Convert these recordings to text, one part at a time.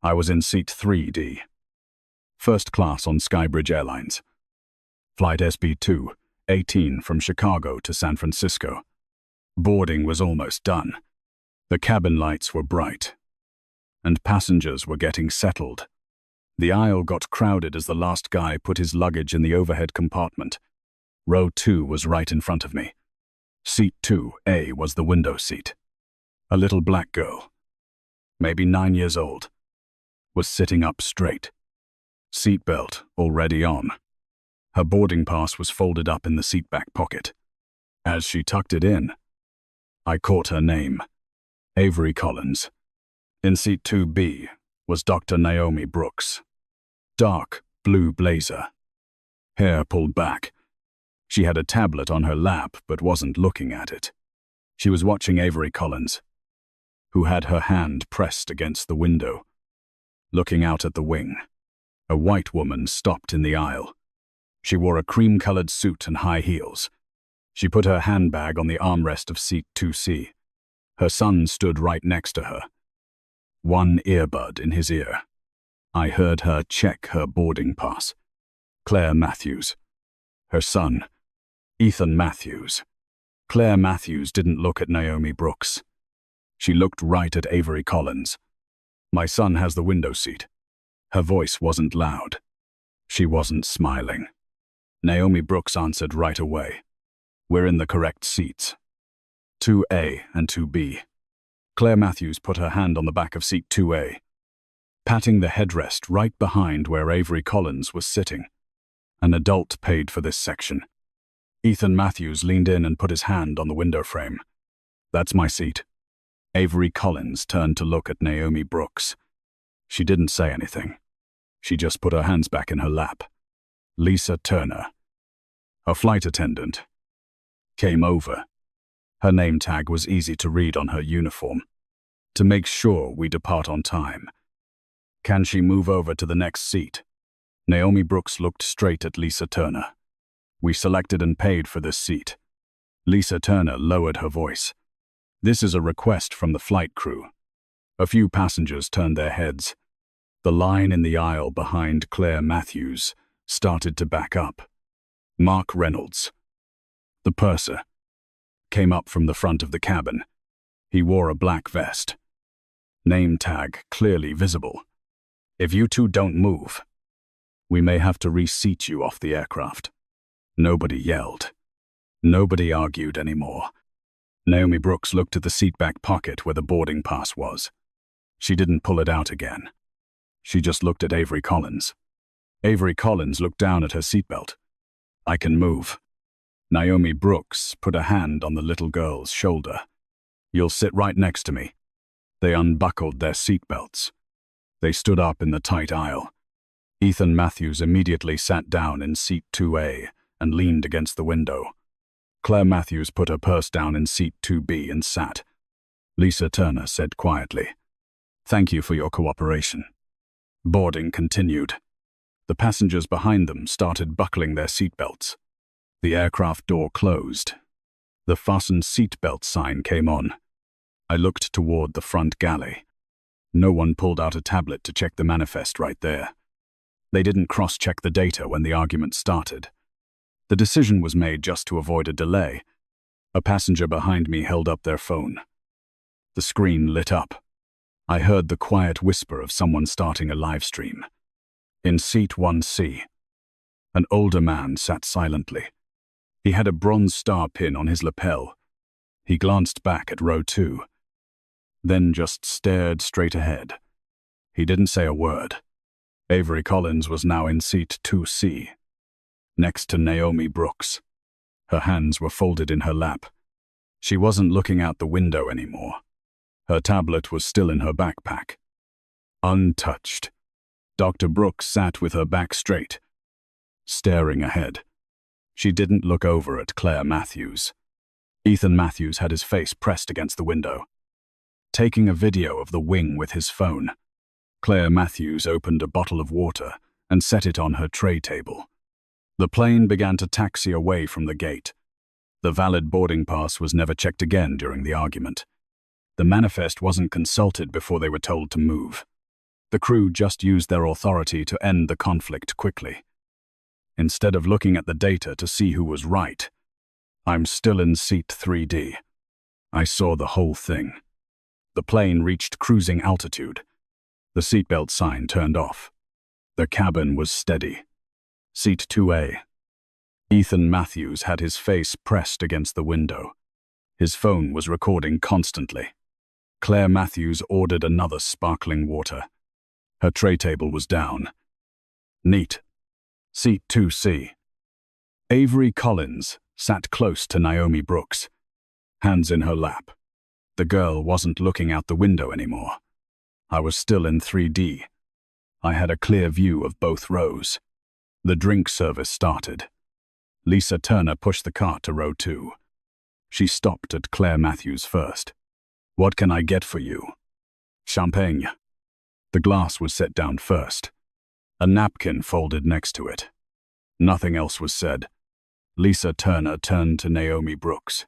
I was in seat 3D, first class on Skybridge Airlines. Flight SB2, 18 from Chicago to San Francisco. Boarding was almost done. The cabin lights were bright, and passengers were getting settled. The aisle got crowded as the last guy put his luggage in the overhead compartment. Row 2 was right in front of me. Seat 2A was the window seat. A little black girl, maybe 9 years old, was sitting up straight. Seatbelt already on. Her boarding pass was folded up in the seat back pocket. As she tucked it in, I caught her name, Avery Collins. In seat 2B was Dr. Naomi Brooks. Dark blue blazer, hair pulled back. She had a tablet on her lap but wasn't looking at it. She was watching Avery Collins, who had her hand pressed against the window, looking out at the wing. A white woman stopped in the aisle. She wore a cream-colored suit and high heels. She put her handbag on the armrest of seat 2C. Her son stood right next to her, one earbud in his ear. I heard her check her boarding pass. Claire Matthews. Her son, Ethan Matthews. Claire Matthews didn't look at Naomi Brooks. She looked right at Avery Collins. My son has the window seat. Her voice wasn't loud. She wasn't smiling. Naomi Brooks answered right away. We're in the correct seats. 2A and 2B. Claire Matthews put her hand on the back of seat 2A, patting the headrest right behind where Avery Collins was sitting. An adult paid for this section. Ethan Matthews leaned in and put his hand on the window frame. That's my seat. Avery Collins turned to look at Naomi Brooks. She didn't say anything. She just put her hands back in her lap. Lisa Turner, a flight attendant, came over. Her name tag was easy to read on her uniform. To make sure we depart on time. Can she move over to the next seat? Naomi Brooks looked straight at Lisa Turner. We selected and paid for this seat. Lisa Turner lowered her voice. This is a request from the flight crew. A few passengers turned their heads. The line in the aisle behind Claire Matthews started to back up. Mark Reynolds, the purser, came up from the front of the cabin. He wore a black vest. Name tag clearly visible. If you two don't move, we may have to reseat you off the aircraft. Nobody yelled. Nobody argued anymore. Naomi Brooks looked at the seatback pocket where the boarding pass was. She didn't pull it out again. She just looked at Avery Collins. Avery Collins looked down at her seatbelt. I can move. Naomi Brooks put a hand on the little girl's shoulder. You'll sit right next to me. They unbuckled their seatbelts. They stood up in the tight aisle. Ethan Matthews immediately sat down in seat 2A and leaned against the window. Claire Matthews put her purse down in seat 2B and sat. Lisa Turner said quietly, "Thank you for your cooperation." Boarding continued. The passengers behind them started buckling their seatbelts. The aircraft door closed. The fastened seatbelt sign came on. I looked toward the front galley. No one pulled out a tablet to check the manifest right there. They didn't cross-check the data when the argument started. The decision was made just to avoid a delay. A passenger behind me held up their phone. The screen lit up. I heard the quiet whisper of someone starting a live stream. In seat 1C, an older man sat silently. He had a bronze star pin on his lapel. He glanced back at row 2, then just stared straight ahead. He didn't say a word. Avery Collins was now in seat 2C, next to Naomi Brooks. Her hands were folded in her lap. She wasn't looking out the window anymore. Her tablet was still in her backpack. Untouched. Dr. Brooks sat with her back straight, staring ahead. She didn't look over at Claire Matthews. Ethan Matthews had his face pressed against the window, taking a video of the wing with his phone. Claire Matthews opened a bottle of water and set it on her tray table. The plane began to taxi away from the gate. The valid boarding pass was never checked again during the argument. The manifest wasn't consulted before they were told to move. The crew just used their authority to end the conflict quickly. Instead of looking at the data to see who was right, I'm still in seat 3D. I saw the whole thing. The plane reached cruising altitude. The seatbelt sign turned off. The cabin was steady. Seat 2A. Ethan Matthews had his face pressed against the window. His phone was recording constantly. Claire Matthews ordered another sparkling water. Her tray table was down. Neat. Seat 2C. Avery Collins sat close to Naomi Brooks, hands in her lap. The girl wasn't looking out the window anymore. I was still in 3D. I had a clear view of both rows. The drink service started. Lisa Turner pushed the cart to row 2. She stopped at Claire Matthews first. "What can I get for you?" "Champagne." The glass was set down first. A napkin folded next to it. Nothing else was said. Lisa Turner turned to Naomi Brooks.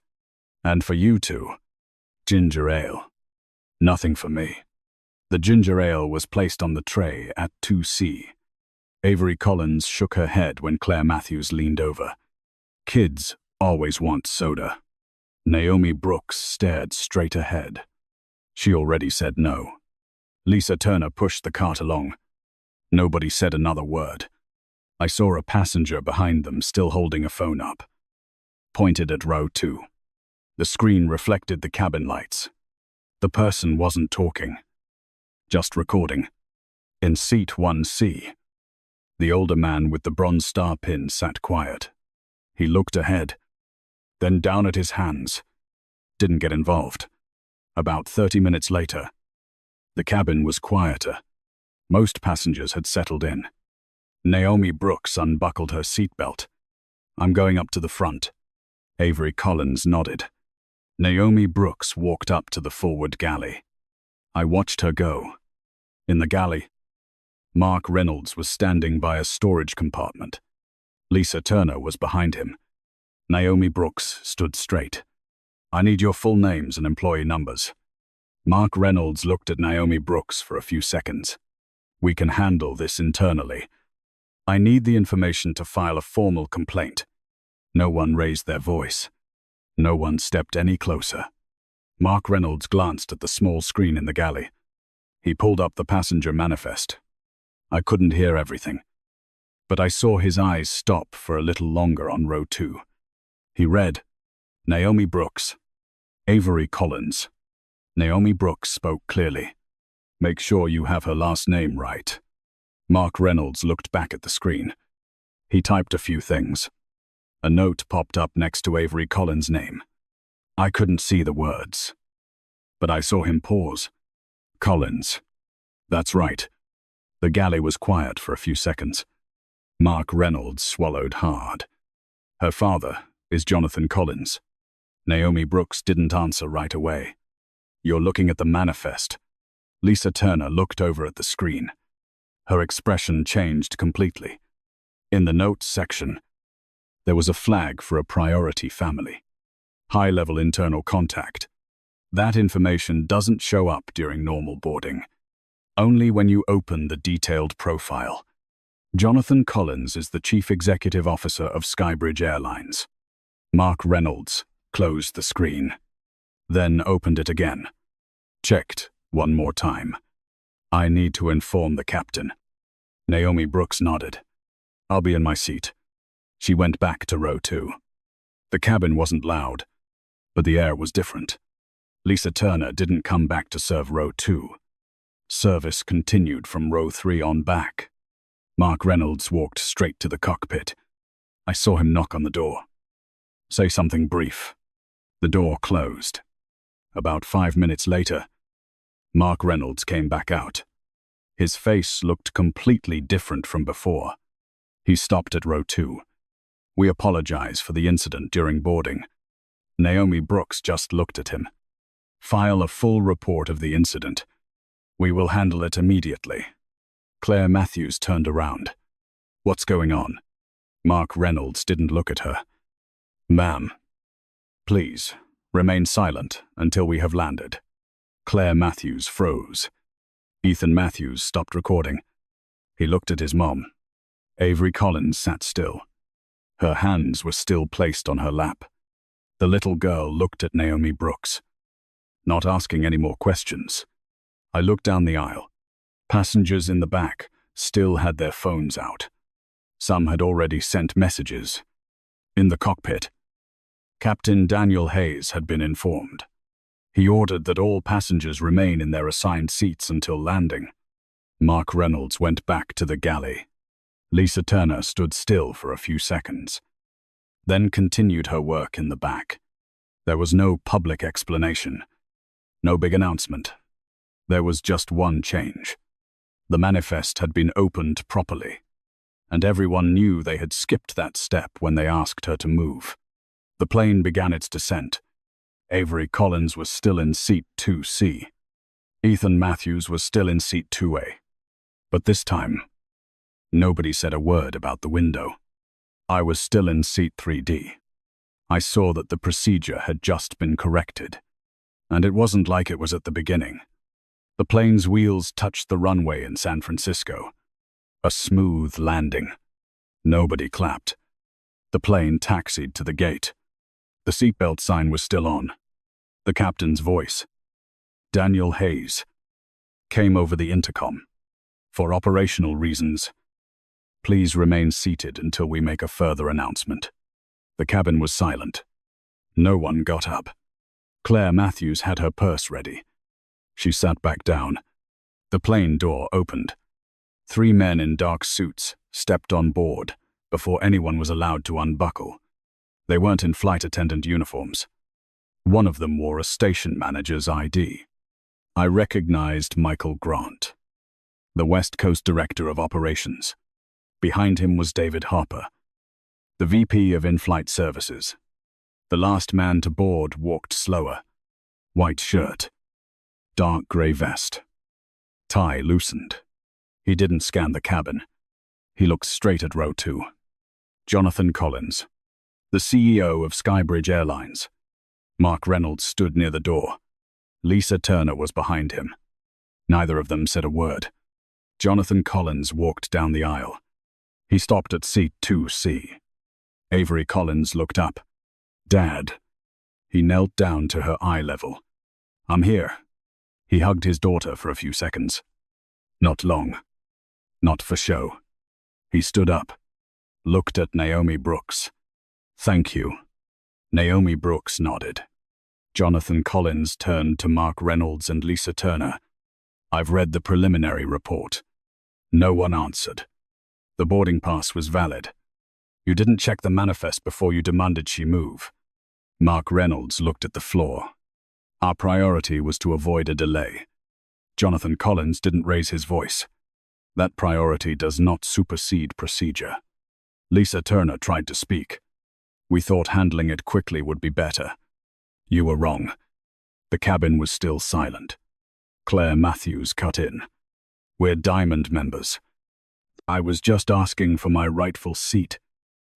"And for you two, ginger ale." "Nothing for me." The ginger ale was placed on the tray at 2C. Avery Collins shook her head when Claire Matthews leaned over. "Kids always want soda." Naomi Brooks stared straight ahead. She already said no. Lisa Turner pushed the cart along. Nobody said another word. I saw a passenger behind them still holding a phone up. Pointed at row 2. The screen reflected the cabin lights. The person wasn't talking, just recording. In seat 1C, the older man with the bronze star pin sat quiet. He looked ahead, then down at his hands. Didn't get involved. About 30 minutes later, the cabin was quieter. Most passengers had settled in. Naomi Brooks unbuckled her seatbelt. "I'm going up to the front." Avery Collins nodded. Naomi Brooks walked up to the forward galley. I watched her go. In the galley, Mark Reynolds was standing by a storage compartment. Lisa Turner was behind him. Naomi Brooks stood straight. "I need your full names and employee numbers." Mark Reynolds looked at Naomi Brooks for a few seconds. "We can handle this internally. I need the information to file a formal complaint." No one raised their voice. No one stepped any closer. Mark Reynolds glanced at the small screen in the galley. He pulled up the passenger manifest. I couldn't hear everything, but I saw his eyes stop for a little longer on row 2. He read, "Naomi Brooks, Avery Collins." Naomi Brooks spoke clearly. "Make sure you have her last name right." Mark Reynolds looked back at the screen. He typed a few things. A note popped up next to Avery Collins' name. I couldn't see the words, but I saw him pause. "Collins." "That's right." The galley was quiet for a few seconds. Mark Reynolds swallowed hard. "Her father is Jonathan Collins." Naomi Brooks didn't answer right away. "You're looking at the manifest." Lisa Turner looked over at the screen. Her expression changed completely. In the notes section, there was a flag for a priority family. High-level internal contact. That information doesn't show up during normal boarding. Only when you open the detailed profile. Jonathan Collins is the Chief Executive Officer of Skybridge Airlines. Mark Reynolds closed the screen, then opened it again. Checked one more time. "I need to inform the captain." Naomi Brooks nodded. "I'll be in my seat." She went back to row 2. The cabin wasn't loud, but the air was different. Lisa Turner didn't come back to serve row 2. Service continued from row 3 on back. Mark Reynolds walked straight to the cockpit. I saw him knock on the door. "Say something brief." The door closed. About 5 minutes later, Mark Reynolds came back out. His face looked completely different from before. He stopped at row 2. "We apologize for the incident during boarding." Naomi Brooks just looked at him. "File a full report of the incident. We will handle it immediately." Claire Matthews turned around. "What's going on?" Mark Reynolds didn't look at her. "Ma'am, please remain silent until we have landed." Claire Matthews froze. Ethan Matthews stopped recording. He looked at his mom. Avery Collins sat still. Her hands were still placed on her lap. The little girl looked at Naomi Brooks, not asking any more questions. I looked down the aisle. Passengers in the back still had their phones out. Some had already sent messages. In the cockpit, Captain Daniel Hayes had been informed. He ordered that all passengers remain in their assigned seats until landing. Mark Reynolds went back to the galley. Lisa Turner stood still for a few seconds, then continued her work in the back. There was no public explanation, no big announcement. There was just one change. The manifest had been opened properly, and everyone knew they had skipped that step when they asked her to move. The plane began its descent. Avery Collins was still in seat 2C. Ethan Matthews was still in seat 2A. But this time, nobody said a word about the window. I was still in seat 3D. I saw that the procedure had just been corrected, and it wasn't like it was at the beginning. The plane's wheels touched the runway in San Francisco. A smooth landing. Nobody clapped. The plane taxied to the gate. The seatbelt sign was still on. The captain's voice, Daniel Hayes, came over the intercom. For operational reasons, please remain seated until we make a further announcement. The cabin was silent. No one got up. Claire Matthews had her purse ready. She sat back down. The plane door opened. 3 men in dark suits stepped on board before anyone was allowed to unbuckle. They weren't in flight attendant uniforms. One of them wore a station manager's ID. I recognized Michael Grant, the West Coast Director of Operations. Behind him was David Harper, the VP of In-Flight Services. The last man to board walked slower. White shirt, dark gray vest, tie loosened. He didn't scan the cabin. He looked straight at row 2. Jonathan Collins, the CEO of Skybridge Airlines. Mark Reynolds stood near the door. Lisa Turner was behind him. Neither of them said a word. Jonathan Collins walked down the aisle. He stopped at seat 2C. Avery Collins looked up. Dad. He knelt down to her eye level. I'm here. He hugged his daughter for a few seconds. Not long. Not for show. He stood up, looked at Naomi Brooks. Thank you. Naomi Brooks nodded. Jonathan Collins turned to Mark Reynolds and Lisa Turner. I've read the preliminary report. No one answered. The boarding pass was valid. You didn't check the manifest before you demanded she move. Mark Reynolds looked at the floor. Our priority was to avoid a delay. Jonathan Collins didn't raise his voice. That priority does not supersede procedure. Lisa Turner tried to speak. We thought handling it quickly would be better. You were wrong. The cabin was still silent. Claire Matthews cut in. We're Diamond members. I was just asking for my rightful seat.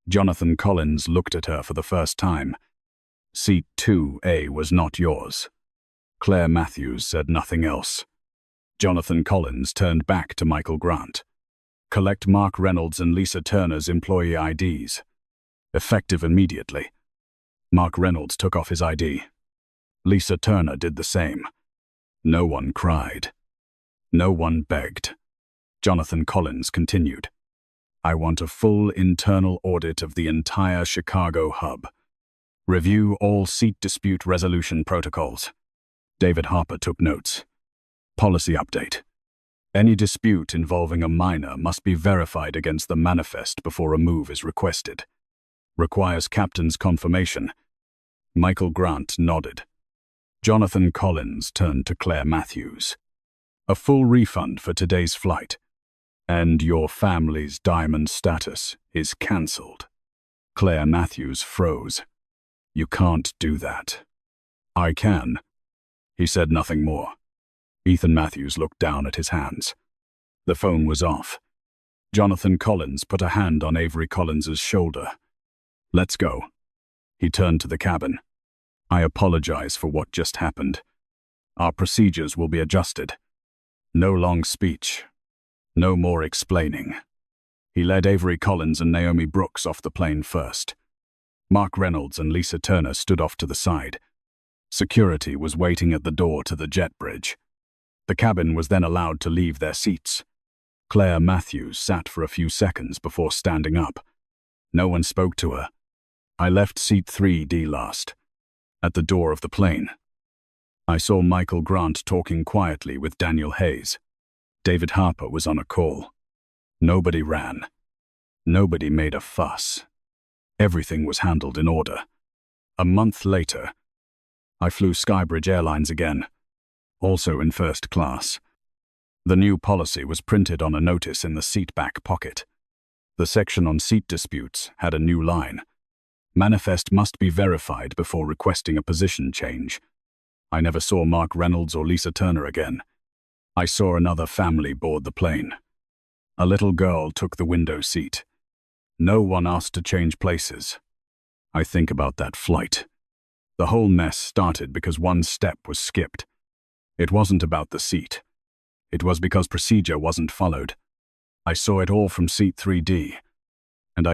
Jonathan Collins looked at her for the first time. Seat 2A was not yours. Claire Matthews said nothing else. Jonathan Collins turned back to Michael Grant. Collect Mark Reynolds and Lisa Turner's employee IDs. Effective immediately. Mark Reynolds took off his ID. Lisa Turner did the same. No one cried. No one begged. Jonathan Collins continued. I want a full internal audit of the entire Chicago hub. Review all seat dispute resolution protocols. David Harper took notes. Policy update. Any dispute involving a minor must be verified against the manifest before a move is requested. Requires captain's confirmation. Michael Grant nodded. Jonathan Collins turned to Claire Matthews. A full refund for today's flight. And your family's diamond status is cancelled. Claire Matthews froze. You can't do that. I can. He said nothing more. Ethan Matthews looked down at his hands. The phone was off. Jonathan Collins put a hand on Avery Collins's shoulder. Let's go. He turned to the cabin. I apologize for what just happened. Our procedures will be adjusted. No long speech. No more explaining. He led Avery Collins and Naomi Brooks off the plane first. Mark Reynolds and Lisa Turner stood off to the side. Security was waiting at the door to the jet bridge. The cabin was then allowed to leave their seats. Claire Matthews sat for a few seconds before standing up. No one spoke to her. I left seat 3D last, at the door of the plane. I saw Michael Grant talking quietly with Daniel Hayes. David Harper was on a call. Nobody ran. Nobody made a fuss. Everything was handled in order. A month later, I flew Skybridge Airlines again, also in first class. The new policy was printed on a notice in the seat back pocket. The section on seat disputes had a new line. Manifest must be verified before requesting a position change. I never saw Mark Reynolds or Lisa Turner again. I saw another family board the plane. A little girl took the window seat. No one asked to change places. I think about that flight. The whole mess started because one step was skipped. It wasn't about the seat. It was because procedure wasn't followed. I saw it all from seat 3D.